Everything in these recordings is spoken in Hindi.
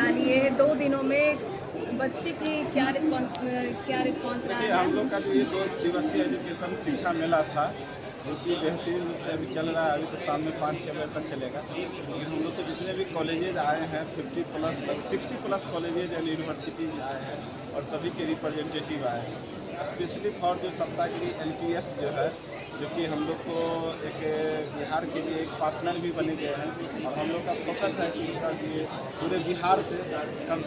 बना लिए है 2 दिनों में बच्चे की क्या रिस्पॉन्स रहा देखिए, है? हम लोग का जो ये 2 दिवसीय एजुकेशन शिक्षा मेला था, जो कि बेहतरीन रूप से अभी चल रहा है। अभी तो शाम में 5-6 बजे तक चलेगा। लेकिन हम लोग के जितने भी कॉलेजेज आए हैं 50 plus 60 plus colleges and universities आए हैं और सभी के रिप्रेजेंटेटिव आए हैं। स्पेशली फॉर जो सप्तागिरी एनपीएस जो है, जो कि हम लोग को एक बिहार के लिए एक पार्टनर भी बने गए हैं। और हम लोग का फोकस है कि इस बार ये पूरे बिहार से कम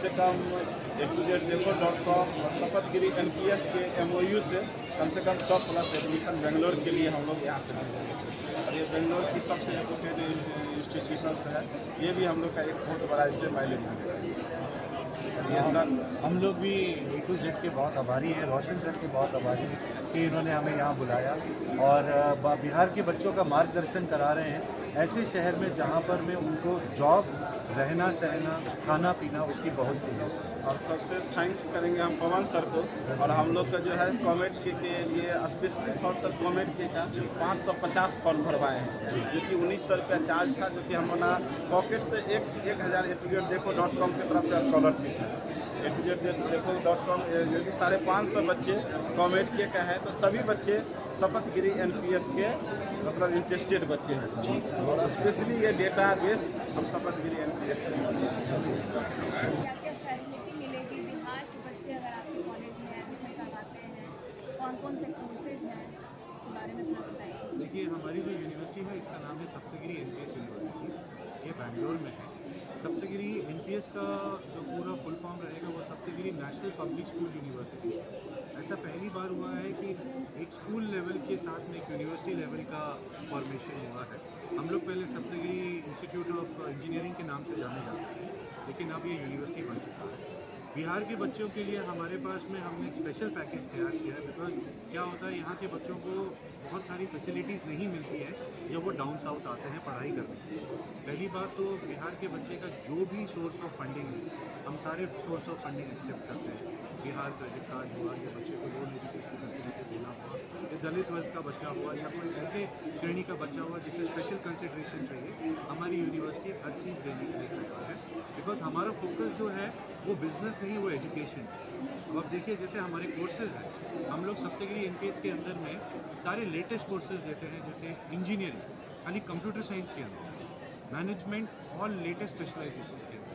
A2ZDefo.com और शपथगिरी एनपीएस के एमओयू से कम 100 प्लस एडमिशन बेंगलोर के लिए हम लोग यहाँ से भेजेंगे। और ये बेंगलोर की सबसे रेपुटेड इंस्टीट्यूशंस है। ये भी हम लोग का एक बहुत बड़ा इससे माइलेज मिलेगा। ये सर, हम लोग भी A to Z के बहुत आभारी हैं, रोशन सर के बहुत आभारी हैं कि इन्होंने हमें यहाँ बुलाया और बिहार के बच्चों का मार्गदर्शन करा रहे हैं ऐसे शहर में जहाँ पर में उनको जॉब, रहना सहना, खाना पीना उसकी बहुत सुविधा है। और सबसे थैंक्स करेंगे हम पवन सर को। और हम लोग का जो है कॉमेड के लिए स्पेशली फॉर सर कॉमेड के का 550 फॉर्म भरवाए हैं, जो कि 1900 रुपया चार्ज था, जो कि हम अपना पॉकेट से 1000 A2ZDefo.com की तरफ से स्कॉलरशिप है। A2ZDefo.com जो कि 550 बच्चे कॉमेड के का है, तो सभी बच्चे शपथगिरी एनपीएस के मतलब इंटरेस्टेड बच्चे हैं सर। और स्पेशली ये डेटा बेस हम शपथगिरी एनपीएस के क्या-क्या फैसिलिटी मिलेगी बिहार के बच्चे अगर आपके कॉलेज में एडमिशन करवाते हैं? कौन-कौन से कोर्सेज हैं? इसके बारे में थोड़ा बताइए। देखिए, हमारी जो यूनिवर्सिटी है इसका नाम है सप्तगिरी एनपीएस यूनिवर्सिटी। ये बैंगलोर में है। सप्तगिरी एनपीएस का जो पूरा फुल फॉर्म रहेगा वो Saptagiri national public school university है। ऐसा पहली बार हुआ है कि एक स्कूल लेवल के साथ में एक यूनिवर्सिटी लेवल का फॉर्मेशन हुआ है। हम लोग पहले सप्तगिरी इंस्टीट्यूट ऑफ इंजीनियरिंग के नाम से जाने जाते थे, लेकिन अब ये यूनिवर्सिटी बन चुका है। बिहार के बच्चों के लिए हमारे पास में हमने एक स्पेशल पैकेज तैयार किया है। बिकॉज क्या होता है, यहाँ के बच्चों को बहुत सारी फैसिलिटीज़ नहीं मिलती है जब वो डाउन साउथ आते हैं पढ़ाई करने। पहली बात तो बिहार के बच्चे का जो भी सोर्स ऑफ फंडिंग है, हम सारे सोर्स ऑफ फंडिंग एक्सेप्ट करते हैं। बिहार क्रेडिट कार्ड हुआ, या बच्चे को लोन एजुकेशन फैसिलिटी देना हुआ, या दलित वर्ग का बच्चा हुआ, या कोई ऐसे श्रेणी का बच्चा हुआ जिसे स्पेशल कंसिडरेशन चाहिए, हमारी यूनिवर्सिटी हर चीज़ देने के लिए तैयार है। बिकॉज हमारा फोकस जो है वो बिजनेस नहीं, वो एजुकेशन। अब आप देखिए, जैसे हमारे कोर्सेज हैं, हम लोग सप्तगिरी एनपीएस के अंदर में सारे लेटेस्ट कोर्सेज देते हैं। जैसे इंजीनियरिंग खाली कंप्यूटर साइंस के अंदर, मैनेजमेंट और लेटेस्ट स्पेशलाइजेशन के अंदर,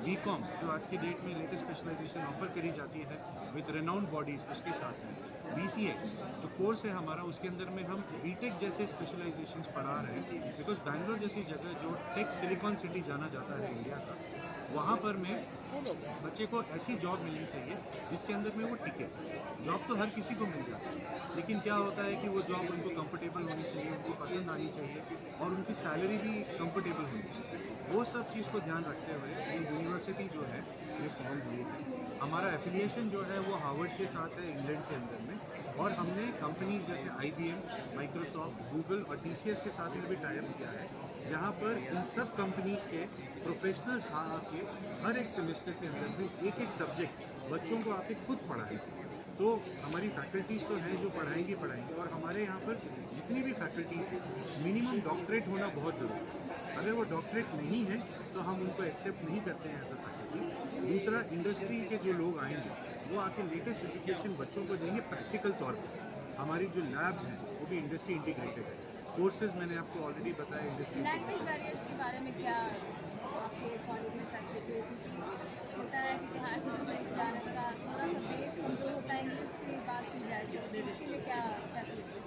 बीकॉम जो आज की डेट में लेटेस्ट स्पेशलाइजेशन ऑफर करी जाती है विद रेनाउंड बॉडीज़, उसके साथ में बीसीए जो कोर्स है हमारा, उसके अंदर में हम बीटेक जैसे स्पेशलाइजेशंस पढ़ा रहे हैं। बिकॉज बैंगलोर जैसी जगह जो टेक सिलिकॉन सिटी जाना जाता है इंडिया का, वहाँ पर में बच्चे को ऐसी जॉब मिलनी चाहिए जिसके अंदर में वो टिके। जॉब तो हर किसी को मिल जाती है, लेकिन क्या होता है कि वो जॉब उनको कंफर्टेबल होनी चाहिए, उनको पसंद आनी चाहिए, और उनकी सैलरी भी कंफर्टेबल होनी चाहिए। वो सब चीज़ को ध्यान रखते हुए ये यूनिवर्सिटी जो है ये फॉर्म हुई है। हमारा एफिलिएशन जो है वो हार्वर्ड के साथ है इंग्लैंड के अंदर में, और हमने कंपनीज जैसे IBM, माइक्रोसॉफ्ट, गूगल और TCS के साथ में भी टाइप किया है, जहाँ पर इन सब कंपनीज के प्रोफेशनल्स आके हर एक सेमेस्टर के अंदर में एक एक सब्जेक्ट बच्चों को आके खुद पढ़ाएंगे। तो हमारी फैकल्टीज़ तो हैं जो पढ़ाएंगी, और हमारे यहाँ पर जितनी भी फैकल्टीज़ हैं, मिनिमम डॉक्टरेट होना बहुत ज़रूरी है। अगर वो डॉक्टरेट नहीं है तो हम उनको एक्सेप्ट नहीं करते हैं एज अ फैकल्टी। दूसरा, इंडस्ट्री के जो लोग आएंगे वो आके लेटेस्ट एजुकेशन बच्चों को देंगे प्रैक्टिकल तौर पर। हमारी जो लैब्स हैं वो भी इंडस्ट्री इंटीग्रेटेड है। कोर्सेज मैंने आपको ऑलरेडी बताया इंडस्ट्री। लैंग्वेज बैरियर्स के बारे में क्या आपके कॉलेज में फैसिलिटी है? क्योंकि होता है कि बिहार से जो बच्चे जा रहे हैं उनका थोड़ा सा बेस कमजोर होता है इंग्लिश की बात की जाए तो इसके लिए क्या फैसिलिटी है?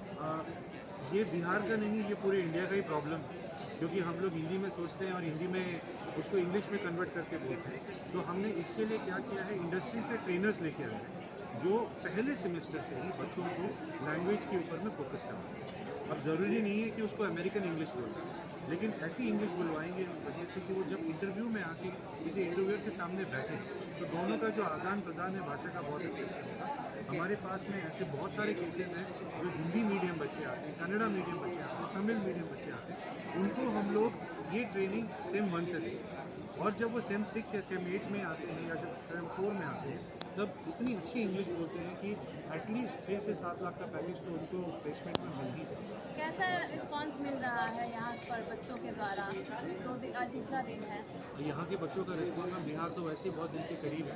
ये बिहार का नहीं, ये पूरे इंडिया का ही प्रॉब्लम है। क्योंकि हम लोग हिंदी में सोचते हैं और हिंदी में उसको इंग्लिश में कन्वर्ट करके बोलते हैं। तो हमने इसके लिए क्या किया है, इंडस्ट्री से ट्रेनर्स लेके आए हैं जो पहले सेमेस्टर से ही बच्चों को लैंग्वेज के ऊपर में फोकस करवाएं। अब ज़रूरी नहीं है कि उसको अमेरिकन इंग्लिश बोलना है, लेकिन ऐसी इंग्लिश बुलवाएंगे उस बच्चे से कि वो जब इंटरव्यू में आके किसी इंटरव्यूअर के सामने बैठे तो दोनों का जो आदान प्रदान है भाषा का बहुत अच्छे से होगा। हमारे पास में ऐसे बहुत सारे केसेस हैं जो हिंदी मीडियम बच्चे आते हैं, कन्नड़ा मीडियम बच्चे आते हैं, तमिल मीडियम बच्चे आते हैं, उनको हम लोग ये ट्रेनिंग सेम 1 से देते हैं। और जब वो सेम 6 या सेम 8 में आते हैं या जब सेम 4 में आते हैं, तब इतनी अच्छी इंग्लिश बोलते हैं कि एटलीस्ट 6 से 7 लाख का पैकेज तो उनको प्लेसमेंट में मिल ही जाता है। कैसा रिस्पांस मिल रहा है यहाँ पर बच्चों के द्वारा? आज दूसरा दिन है। यहाँ के बच्चों का रिस्पॉन्स, बिहार तो वैसे ही बहुत दिल के करीब है,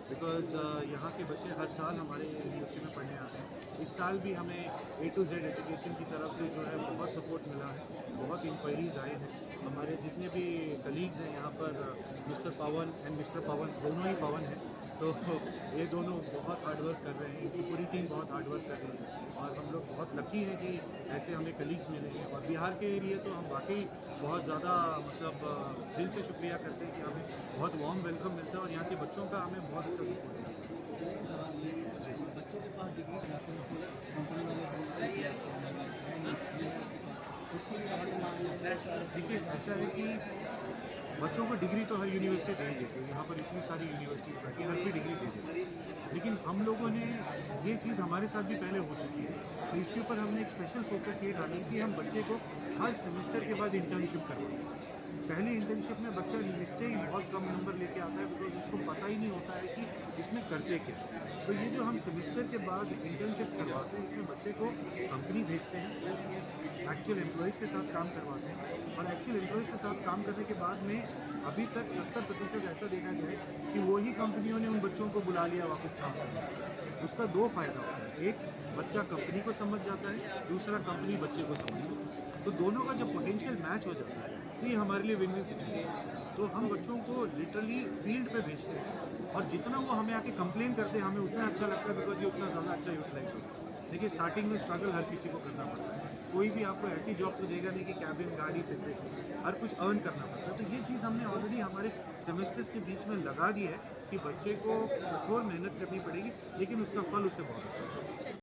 बिकॉज़ यहाँ के बच्चे हर साल हमारे यूनिवर्सिटी में पढ़ने आते हैं। इस साल भी हमें A to Z एजुकेशन की तरफ से जो है बहुत सपोर्ट मिला है, बहुत इंक्वायरीज आए हैं। हमारे जितने भी कलीग्स हैं यहाँ पर, मिस्टर पवन एंड मिस्टर पवन, दोनों ही पवन हैं, तो ये दोनों बहुत हार्ड वर्क कर रहे हैं, इनकी पूरी टीम बहुत हार्ड वर्क कर रही है और हम लोग बहुत लकी हैं कि ऐसे हमें कलीग्स मिले हैं। और बिहार के लिए तो हम वाकई बहुत ज़्यादा मतलब दिल से शुक्रिया करते हैं कि हमें बहुत वार्म वेलकम मिलता है और यहाँ के बच्चों का हमें बहुत अच्छा सपोर्ट मिलता है। जी, बच्चों के पास डिग्री कंपनी वाले देखिए ऐसा है कि बच्चों को डिग्री तो हर यूनिवर्सिटी दे ही देती है, यहाँ पर इतनी सारी यूनिवर्सिटी बैठी हर कोई डिग्री दे देती है, लेकिन हम लोगों ने ये चीज़ हमारे साथ भी पहले हो चुकी है, तो इसके ऊपर हमने एक स्पेशल फोकस ये डाला कि हम बच्चे को हर सेमेस्टर के बाद इंटर्नशिप करवाएं। पहली इंटर्नशिप में बच्चा निश्चय ही बहुत कम नंबर लेके आता है, बिकॉज उसको पता ही नहीं होता है कि इसमें करते क्या। तो ये जो हम सेमेस्टर के बाद इंटर्नशिप करवाते हैं, इसमें बच्चे को कंपनी भेजते हैं, एक्चुअल एम्प्लॉयज़ के साथ काम करवाते हैं और एक्चुअल एम्प्लॉयज़ के साथ काम करने के बाद में अभी तक 70% ऐसा देखा गया है कि वही कंपनियों ने उन बच्चों को बुला लिया वापस काम करने। उसका दो फ़ायदा होता है, एक बच्चा कंपनी को समझ जाता है, दूसरा कंपनी बच्चे को समझ जाती है। तो दोनों का जब पोटेंशियल मैच हो जाता है तो ये हमारे लिए विन विन सिचुएशन है। तो हम बच्चों को लिटरली फील्ड पे भेजते हैं और जितना वो हमें आके कंप्लेन करते हैं हमें उतना अच्छा लगता है, बिकॉज ये उतना ज़्यादा अच्छा यूटिलाइज होता है। देखिए स्टार्टिंग में स्ट्रगल हर किसी को करना पड़ता है, कोई भी आपको ऐसी जॉब तो देगा नहीं कि कैबिन, गाड़ी, सेक्रेटरी, हर कुछ अर्न करना पड़ता है। तो ये चीज़ हमने ऑलरेडी हमारे सेमेस्टर्स के बीच में लगा दी है कि बच्चे को कठोर मेहनत करनी पड़ेगी, लेकिन उसका फल उसे बहुत अच्छा है।